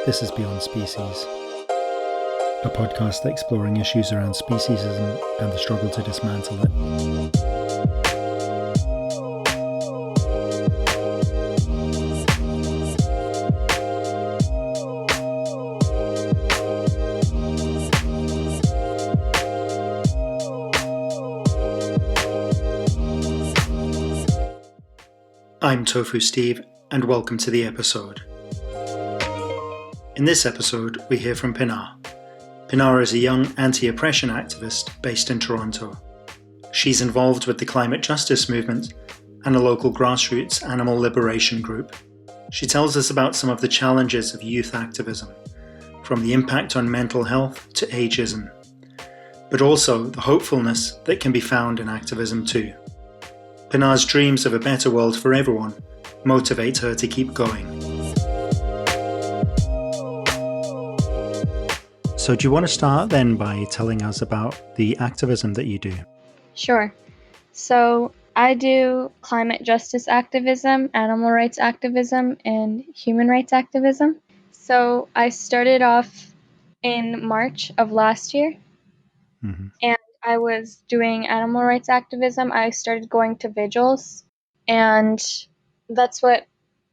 This is Beyond Species, a podcast exploring issues around speciesism and the struggle to dismantle it. I'm Tofu Steve, and welcome to the episode. In this episode, we hear from Pinar. Pinar is a young anti-oppression activist based in Toronto. She's involved with the climate justice movement and a local grassroots animal liberation group. She tells us about some of the challenges of youth activism, from the impact on mental health to ageism, but also the hopefulness that can be found in activism too. Pinar's dreams of a better world for everyone motivate her to keep going. So do you want to start then by telling us about the activism that you do? Sure. So I do climate justice activism, animal rights activism, and human rights activism. So I started off in March of last year, and I was doing animal rights activism. I started going to vigils, and that's what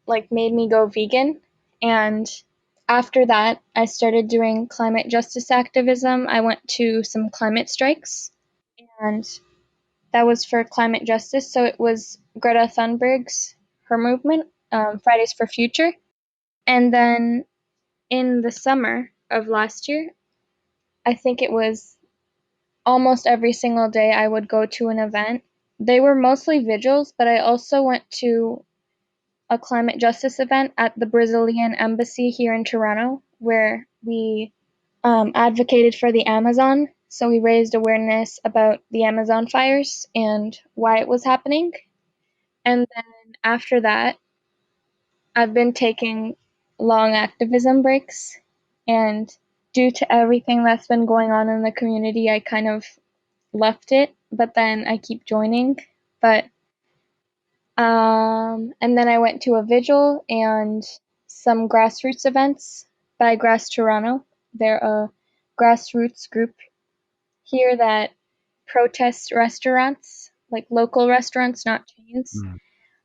made me go vegan. And after that, I started doing climate justice activism. I went to some climate strikes, and that was for climate justice. So it was Greta Thunberg's, her movement, Fridays for Future. And then in the summer of last year, I think it was almost every single day I would go to an event. They were mostly vigils, but I also went to a climate justice event at the Brazilian embassy here in Toronto, where we advocated for the Amazon. So we raised awareness about the Amazon fires and why it was happening. And then after that, I've been taking long activism breaks, and due to everything that's been going on in the community, I kind of left it, but then I keep joining. And then I went to a vigil and some grassroots events by Grass Toronto. They're a grassroots group here that protest restaurants, like local restaurants, not chains,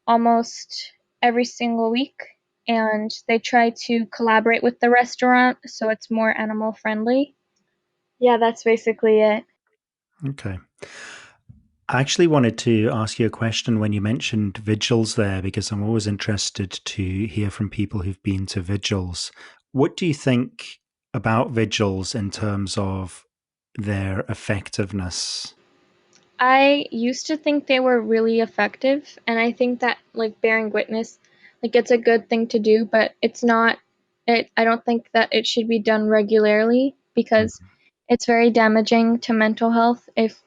almost every single week. And they try to collaborate with the restaurant so it's more animal friendly. Yeah, that's basically it. Okay. I actually wanted to ask you a question when you mentioned vigils there, because I'm always interested to hear from people who've been to vigils. What do you think about vigils in terms of their effectiveness? I used to think they were really effective, and I think that bearing witness, it's a good thing to do, but it's not I don't think that it should be done regularly, because it's very damaging to mental health if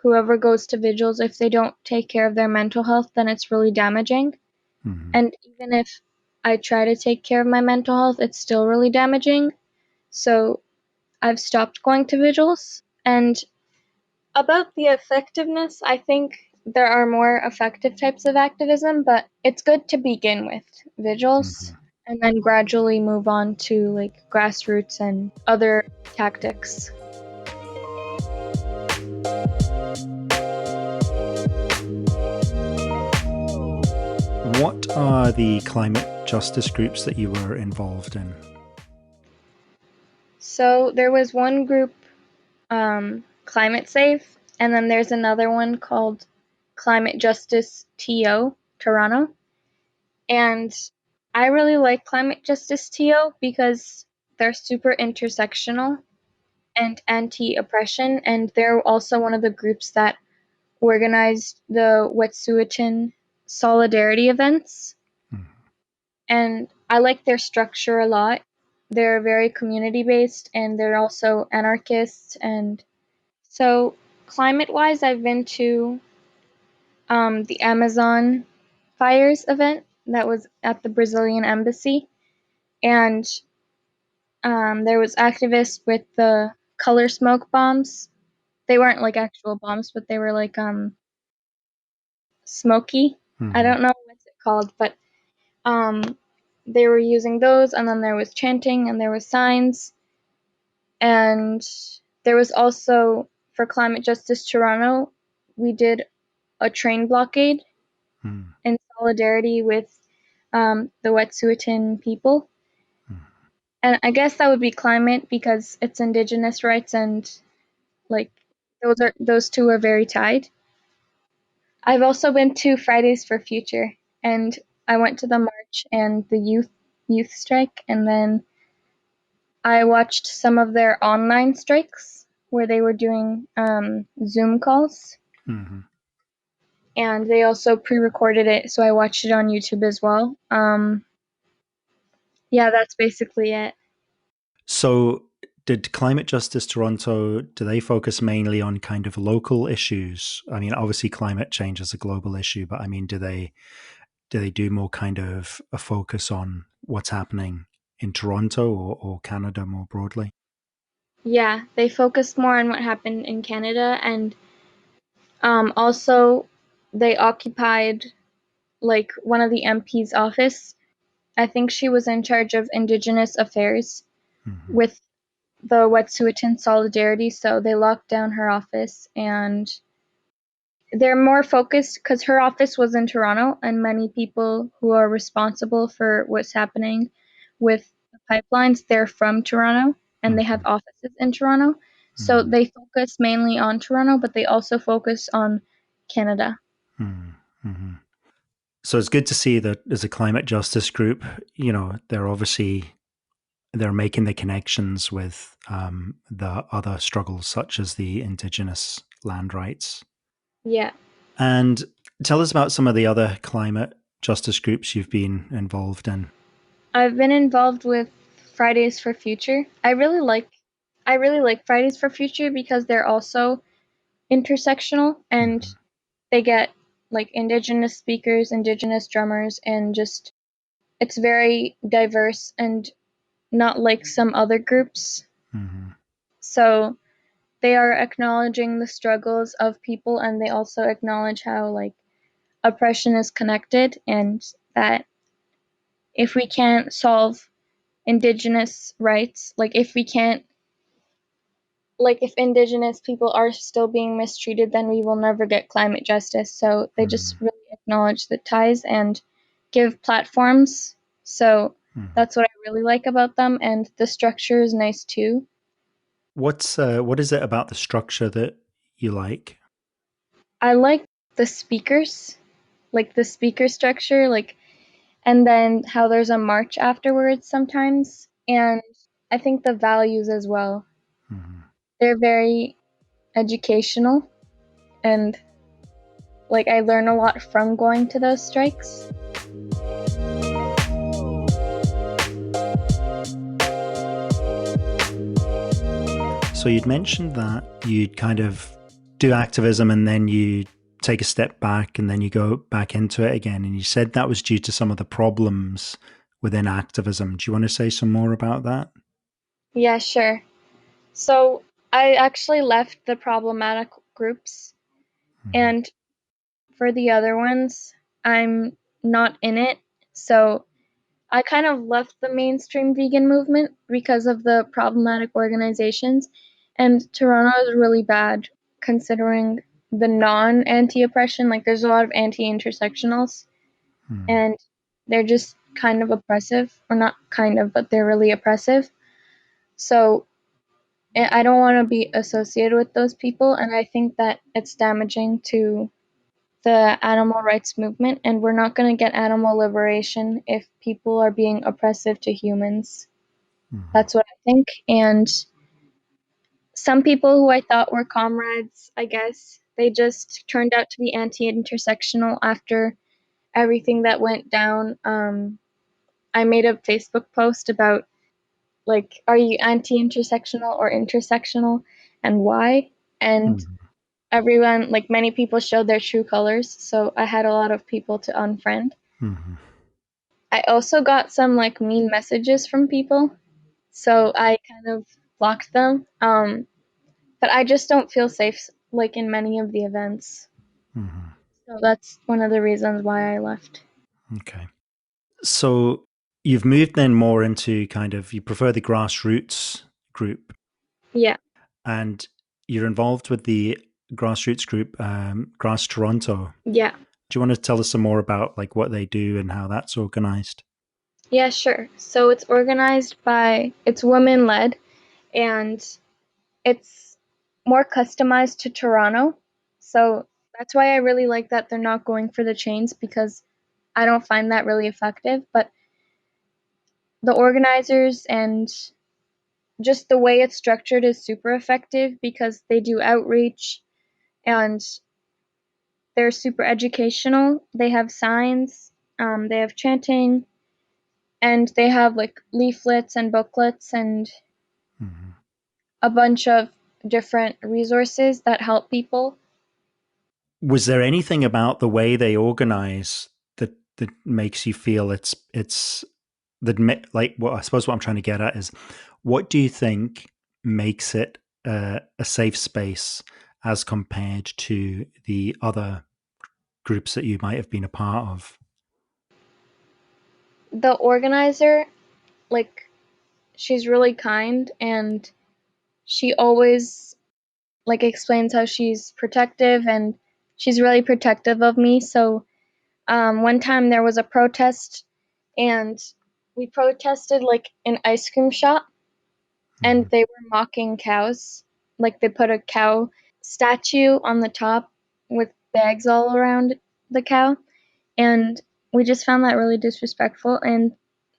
whoever goes to vigils, if they don't take care of their mental health, then it's really damaging. And even if I try to take care of my mental health, it's still really damaging. So I've stopped going to vigils. And about the effectiveness, I think there are more effective types of activism, but it's good to begin with vigils and then gradually move on to grassroots and other tactics. What are the climate justice groups that you were involved in? So there was one group, Climate Save, and then there's another one called Climate Justice TO, Toronto. And I really like Climate Justice TO because they're super intersectional and anti-oppression, and they're also one of the groups that organized the Wet'suwet'en solidarity events. And I like their structure a lot. They're very community-based, and they're also anarchists. And so climate-wise, I've been to the Amazon fires event that was at the Brazilian embassy. And there was activists with the color smoke bombs. They weren't actual bombs, but they were smoky. I don't know what's it called, but they were using those, and then there was chanting and there was signs, and there was also, for Climate Justice Toronto, we did a train blockade in solidarity with the Wet'suwet'en people. And I guess that would be climate because it's Indigenous rights, and like those two are very tied. I've also been to Fridays for Future, and I went to the march and the youth strike, and then I watched some of their online strikes where they were doing Zoom calls, and they also pre-recorded it, so I watched it on YouTube as well. Yeah, that's basically it. So, did Climate Justice Toronto, do they focus mainly on kind of local issues? I mean, obviously climate change is a global issue, but I mean, do they do more kind of a focus on what's happening in Toronto or Canada more broadly? Yeah, they focused more on what happened in Canada, and also they occupied like one of the MP's office. I think she was in charge of Indigenous affairs with the Wet'suwet'en Solidarity, so they locked down her office, and they're more focused because her office was in Toronto, and many people who are responsible for what's happening with the pipelines, they're from Toronto and they have offices in Toronto. So they focus mainly on Toronto, but they also focus on Canada. So it's good to see that as a climate justice group, they're making the connections with the other struggles such as the Indigenous land rights. Yeah. And tell us about some of the other climate justice groups you've been involved in. I've been involved with Fridays for Future. I really like Fridays for Future because they're also intersectional, and they get like Indigenous speakers, Indigenous drummers, and just it's very diverse and not like some other groups. So they are acknowledging the struggles of people, and they also acknowledge how like oppression is connected, and that if we can't solve Indigenous rights, like if Indigenous people are still being mistreated, then we will never get climate justice. So they just really acknowledge the ties and give platforms. So that's what I really like about them, and the structure is nice too. What is it about the structure that you like? I like the speakers, like the speaker structure, and then how there's a march afterwards sometimes, and I think the values as well. They're very educational, and like I learn a lot from going to those strikes. So you'd mentioned that you'd kind of do activism and then you take a step back and then you go back into it again. And you said that was due to some of the problems within activism. Do you want to say some more about that? Yeah, sure. So I actually left the problematic groups, and for the other ones, I'm not in it. So I kind of left the mainstream vegan movement because of the problematic organizations, and Toronto is really bad considering the non anti oppression. Like, there's a lot of anti intersectionals, and they're just kind of oppressive, or not kind of, but they're really oppressive. So I don't want to be associated with those people, and I think that it's damaging to the animal rights movement, and we're not going to get animal liberation if people are being oppressive to humans. That's what I think. And some people who I thought were comrades, I guess, they just turned out to be anti intersectional after everything that went down. I made a Facebook post about, like, are you anti intersectional or intersectional, and why? And everyone, like, many people showed their true colors, so I had a lot of people to unfriend. I also got some like mean messages from people, so I kind of blocked them. But I just don't feel safe like in many of the events. So that's one of the reasons why I left. Okay. So you've moved then more into kind of, you prefer the grassroots group, Yeah. and you're involved with the grassroots group, Grass Toronto. Yeah. Do you want to tell us some more about like what they do and how that's organized? Yeah, sure. So it's women led, and it's more customized to Toronto. So that's why I really like that they're not going for the chains, because I don't find that really effective. But the organizers and just the way it's structured is super effective, because they do outreach and they're super educational. They have signs, they have chanting, and they have like leaflets and booklets and Mm-hmm. a bunch of different resources that help people. Was there anything about the way they organize that makes you feel it's that like what I suppose what I'm trying to get at is, what do you think makes it a safe space as compared to the other groups that you might have been a part of? The organizer, like, she's really kind, and she always like explains how she's protective, and she's really protective of me. So one time there was a protest, and we protested like an ice cream shop, and Mm-hmm. they were mocking cows. Like, they put a cow statue on the top with bags all around the cow, and we just found that really disrespectful. And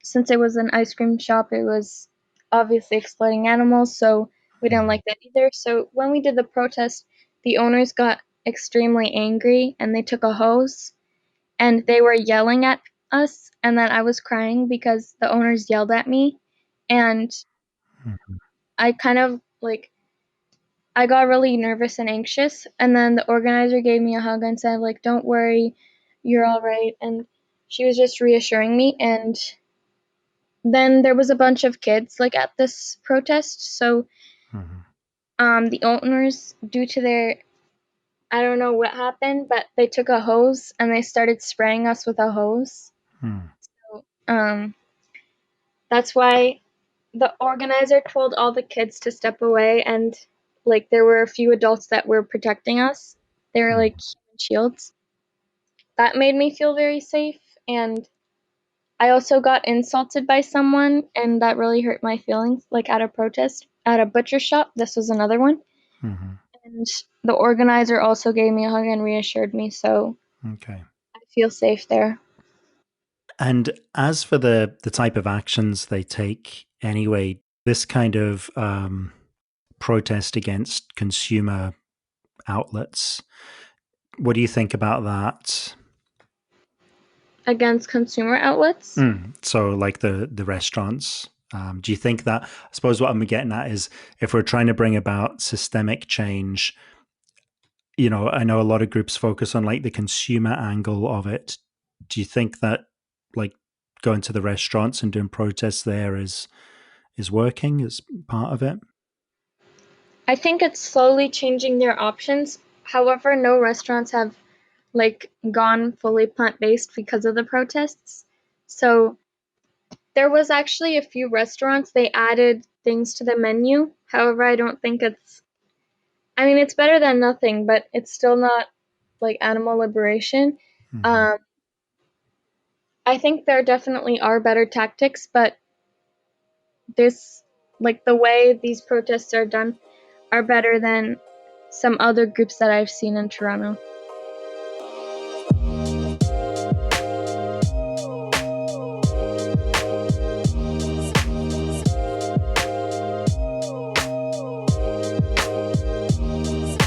since it was an ice cream shop, it was obviously exploiting animals, so we didn't like that either. So when we did the protest, the owners got extremely angry, and they took a hose and they were yelling at us, and then I was crying because the owners yelled at me, and Mm-hmm. I kind of like I got really nervous and anxious, and then the organizer gave me a hug and said, like, "Don't worry, you're all right." And she was just reassuring me. And then there was a bunch of kids like at this protest, so Mm-hmm. the owners, due to their, I don't know what happened, but they took a hose and they started spraying us with a hose. Mm-hmm. So, that's why the organizer told all the kids to step away, and like there were a few adults that were protecting us. They were like human shields. That made me feel very safe. And I also got insulted by someone, and that really hurt my feelings, like at a protest at a butcher shop. This was another one. Mm-hmm. And the organizer also gave me a hug and reassured me, so Okay. I feel safe there. And as for the type of actions they take, anyway, this kind of protest against consumer outlets, what do you think about that? Against consumer outlets? So, like the restaurants, do you think that? I suppose what I'm getting at is, if we're trying to bring about systemic change, I know a lot of groups focus on like the consumer angle of it. Do you think that like going to the restaurants and doing protests there is working as part of it? I think it's slowly changing their options. However, no restaurants have like gone fully plant-based because of the protests. So there was actually a few restaurants, they added things to the menu. However, I don't think I mean, it's better than nothing, but it's still not like animal liberation. Mm-hmm. Um, I think there definitely are better tactics, but this, like the way these protests are done, are better than some other groups that I've seen in Toronto.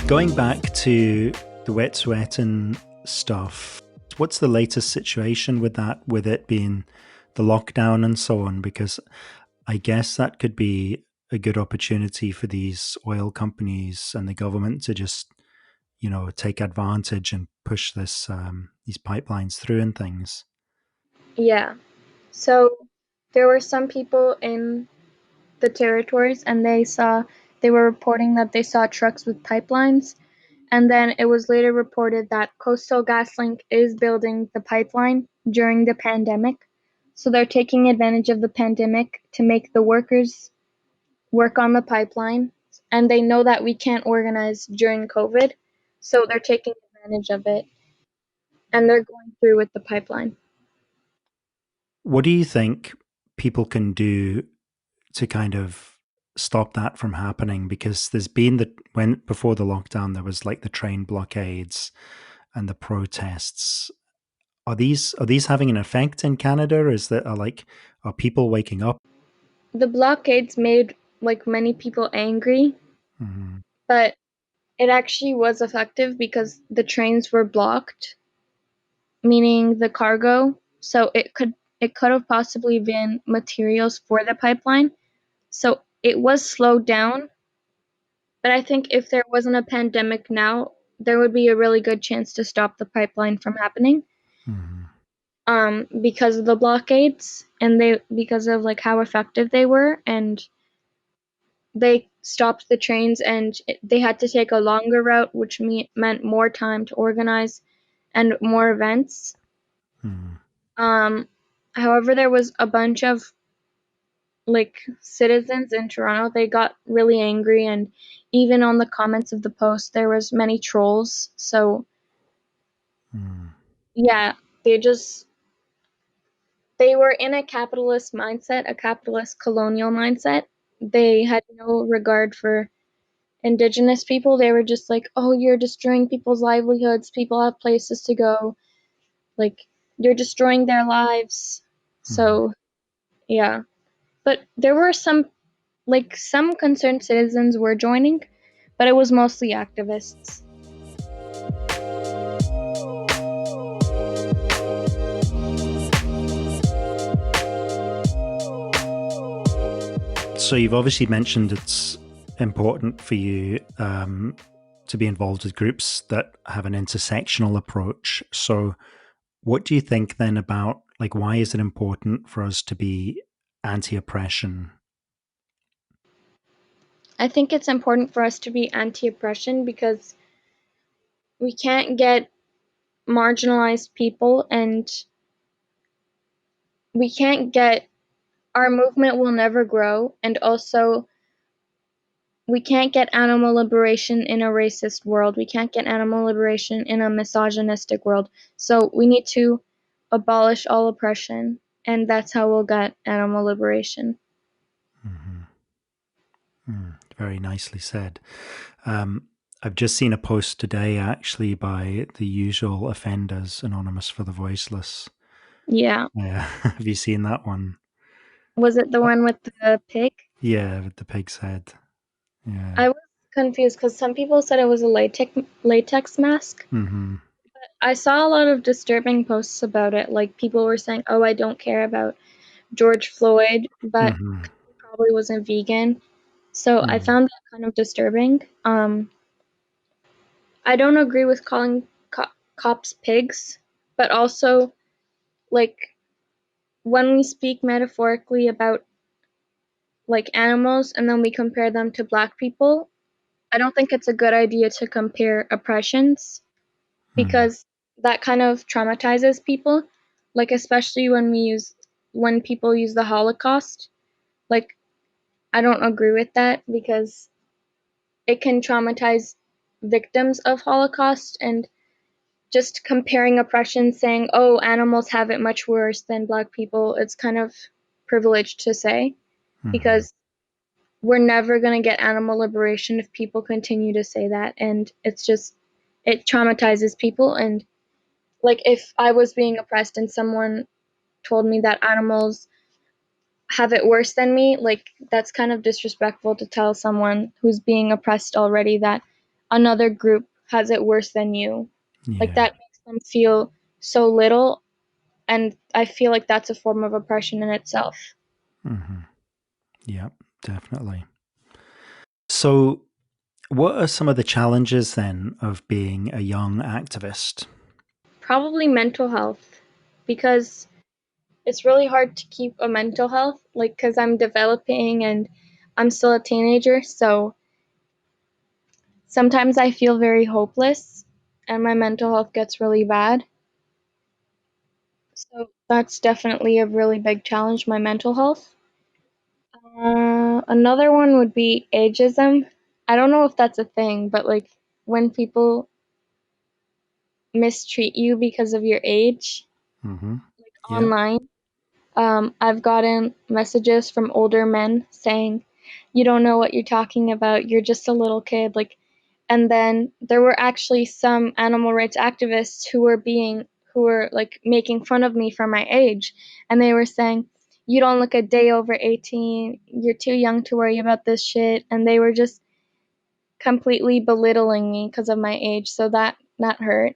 Going back to the wet sweat and stuff, what's the latest situation with that, with it being the lockdown and so on? Because I guess that could be a good opportunity for these oil companies and the government to just, take advantage and push these pipelines through and things. Yeah. So there were some people in the territories, and they were reporting that they saw trucks with pipelines. And then it was later reported that Coastal GasLink is building the pipeline during the pandemic. So they're taking advantage of the pandemic to make the workers work on the pipeline. And they know that we can't organize during COVID. So they're taking advantage of it. And they're going through with the pipeline. What do you think people can do to kind of stop that from happening? Because there's been before the lockdown, there was like the train blockades and the protests. Are these having an effect in Canada? Are people waking up? The blockades made like many people angry, Mm-hmm. but it actually was effective because the trains were blocked, meaning the cargo. So it could have possibly been materials for the pipeline. So it was slowed down, but I think if there wasn't a pandemic now, there would be a really good chance to stop the pipeline from happening. Mm-hmm. Because of the blockades and they because of like how effective they were, and they stopped the trains and they had to take a longer route, which meant more time to organize and more events. Mm-hmm. Um, However, there was a bunch of like citizens in Toronto. They got really angry, and even on the comments of the post, there was many trolls. So Mm-hmm. yeah, they just they were in a capitalist mindset, a capitalist colonial mindset. They had no regard for indigenous people. They were just like, oh, you're destroying people's livelihoods. People have places to go. Like, you're destroying their lives. Mm-hmm. So, yeah. But there were some concerned citizens were joining, but it was mostly activists. So you've obviously mentioned it's important for you to be involved with groups that have an intersectional approach. So what do you think then about, like, why is it important for us to be anti-oppression? I think it's important for us to be anti oppression because we can't get marginalized people, and we can't get our movement will never grow, and also we can't get animal liberation in a racist world. We can't get animal liberation in a misogynistic world. So we need to abolish all oppression, and that's how we'll get animal liberation. Mm-hmm. Very nicely said. Um, I've just seen a post today, actually, by the Usual Offenders Anonymous for the Voiceless. Yeah. Have you seen that one? Was it the one with the pig? Yeah, with the pig's head. Yeah. I was confused because some people said it was a latex mask. Mm-hmm. I saw a lot of disturbing posts about it. Like people were saying, "Oh, I don't care about George Floyd," but Mm-hmm. he probably wasn't vegan. So I Mm-hmm. found that kind of disturbing. I don't agree with calling cops pigs, but also like when we speak metaphorically about like animals and then we compare them to black people, I don't think it's a good idea to compare oppressions because that kind of traumatizes people. Like especially when people use the Holocaust. Like I don't agree with that because it can traumatize victims of Holocaust, and just comparing oppression saying, oh, animals have it much worse than black people, it's kind of privileged to say Mm-hmm. because we're never going to get animal liberation if people continue to say that. And it traumatizes people. And like if I was being oppressed and someone told me that animals have it worse than me, like that's kind of disrespectful to tell someone who's being oppressed already that another group has it worse than you. Like Yeah. that makes them feel so little, and I feel like that's a form of oppression in itself. Mm-hmm. Yeah, definitely. So, what are some of the challenges then of being a young activist? Probably mental health, because it's really hard to keep a mental health, like because I'm developing and I'm still a teenager, so sometimes I feel very hopeless and my mental health gets really bad. So that's definitely a really big challenge, my mental health. Another one would be ageism. I don't know if that's a thing, but like when people mistreat you because of your age Mm-hmm. Yeah. online. I've gotten messages from older men saying, "You don't know what you're talking about. You're just a little kid." Like, and then there were actually some animal rights activists who were like making fun of me for my age, and they were saying, "You don't look a day over 18. You're too young to worry about this shit." And they were just completely belittling me because of my age. So that hurt.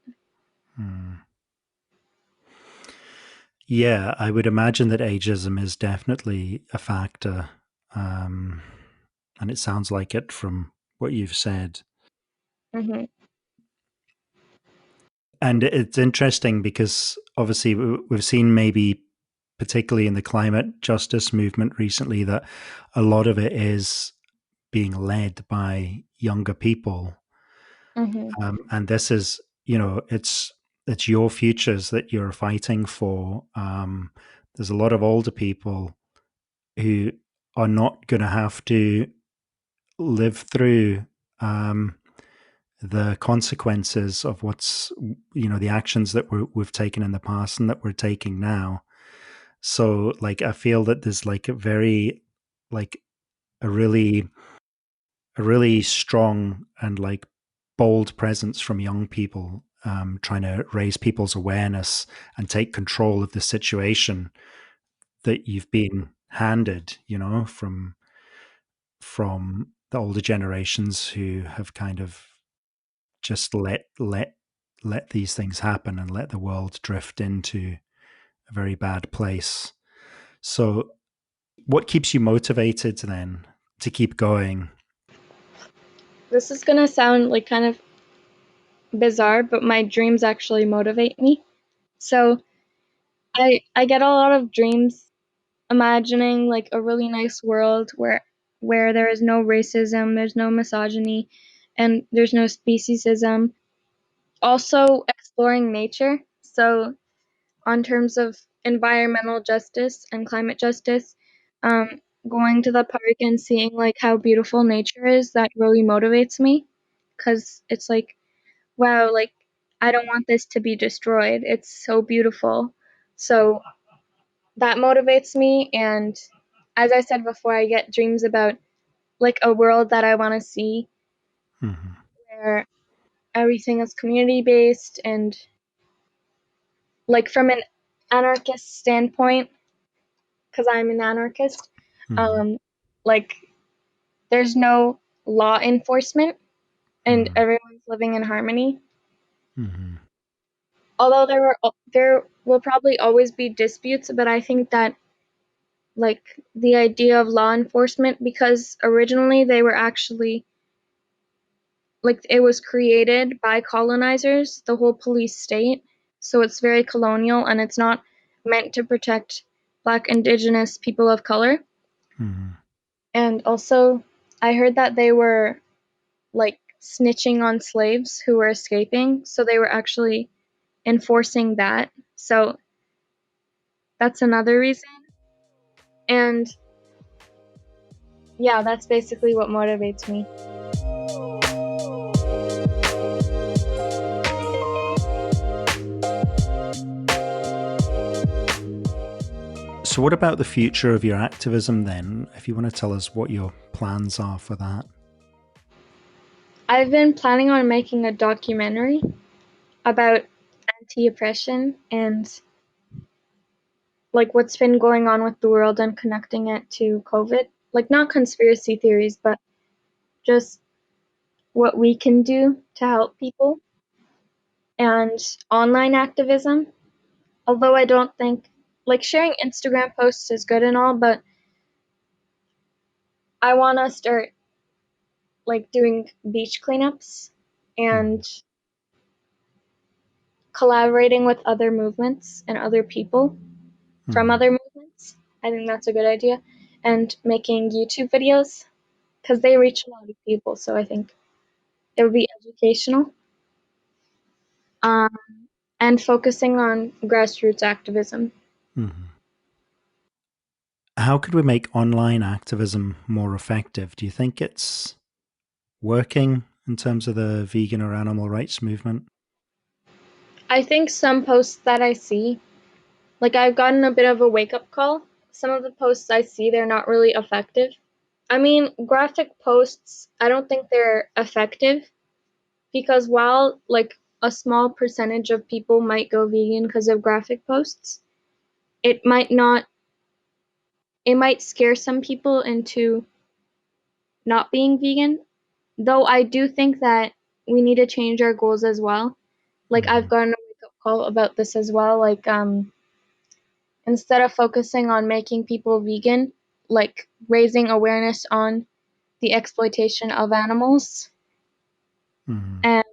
Mm. Yeah, I would imagine that ageism is definitely a factor. Um, and it sounds like it from what you've said. Hmm. And it's interesting because obviously we've seen, maybe particularly in the climate justice movement recently, that a lot of it is being led by younger people. Hmm. And this is, it's your futures that you're fighting for. There's a lot of older people who are not going to have to live through the consequences of the actions that we've taken in the past and that we're taking now. So like I feel that there's like like a really a really strong and like bold presence from young people, trying to raise people's awareness and take control of the situation that you've been handed, from the older generations who have kind of just let these things happen and let the world drift into a very bad place. So what keeps you motivated then to keep going? This is gonna sound like kind of bizarre, but my dreams actually motivate me. So I get a lot of dreams imagining like a really nice world where there is no racism, there's no misogyny, and there's no speciesism. Also exploring nature. So on terms of environmental justice and climate justice, um, going to the park and seeing like how beautiful nature is, that really motivates me because it's like, wow, like I don't want this to be destroyed. It's so beautiful. So that motivates me. And as I said before, I get dreams about like a world that I want to see Mm-hmm. where everything is community based and like from an anarchist standpoint, because I'm an anarchist, Mm-hmm. um, like there's no law enforcement and everyone's living in harmony. Mm-hmm. Although there will probably always be disputes, but I think that like the idea of law enforcement, because originally they were actually like it was created by colonizers, the whole police state. So it's very colonial and it's not meant to protect Black, Indigenous people of color. Mm-hmm. And also, I heard that they were like snitching on slaves who were escaping. So they were actually enforcing that. So that's another reason. And yeah, that's basically what motivates me. So, what about the future of your activism then? If you want to tell us what your plans are for that. I've been planning on making a documentary about anti oppression and like what's been going on with the world and connecting it to COVID. Like, not conspiracy theories, but just what we can do to help people and online activism. Although I don't think, like, sharing Instagram posts is good and all, but I want to start like doing beach cleanups Mm-hmm. and collaborating with other movements and other people from Mm-hmm. other movements. I think that's a good idea. And making YouTube videos because they reach a lot of people. So I think it would be educational. Um, and focusing on grassroots activism. Mm-hmm. How could we make online activism more effective? Do you think it's working in terms of the vegan or animal rights movement? I think some posts that I see, like I've gotten a bit of a wake-up call. Some of the posts I see, they're not really effective. I mean, graphic posts, I don't think they're effective because while like a small percentage of people might go vegan because of graphic posts, it might not, it might scare some people into not being vegan. Though I do think that we need to change our goals as well. Like I've Mm-hmm. gotten a wake up call about this as well. Like instead of focusing on making people vegan, like raising awareness on the exploitation of animals Mm-hmm. and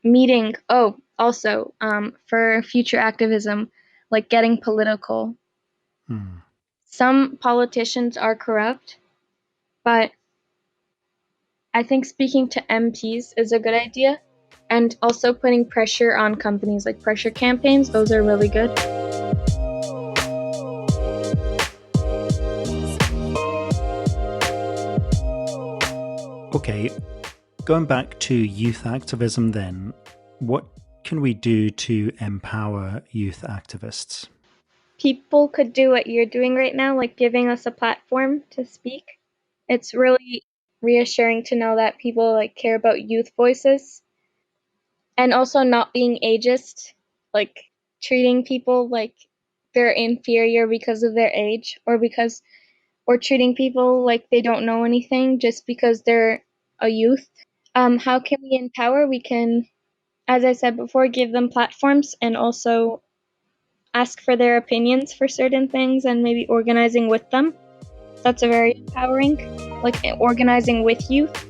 meeting also for future activism, like getting political. Mm-hmm. Some politicians are corrupt, but I think speaking to MPs is a good idea. And also putting pressure on companies, like pressure campaigns, those are really good. Okay, going back to youth activism then, what can we do to empower youth activists? People could do what you're doing right now, like giving us a platform to speak. It's really reassuring to know that people like care about youth voices and also not being ageist, like treating people like they're inferior because of their age or treating people like they don't know anything just because they're a youth. How can we empower? We can, as I said before, give them platforms and also ask for their opinions for certain things and maybe organizing with them. That's a very empowering, like organizing with youth.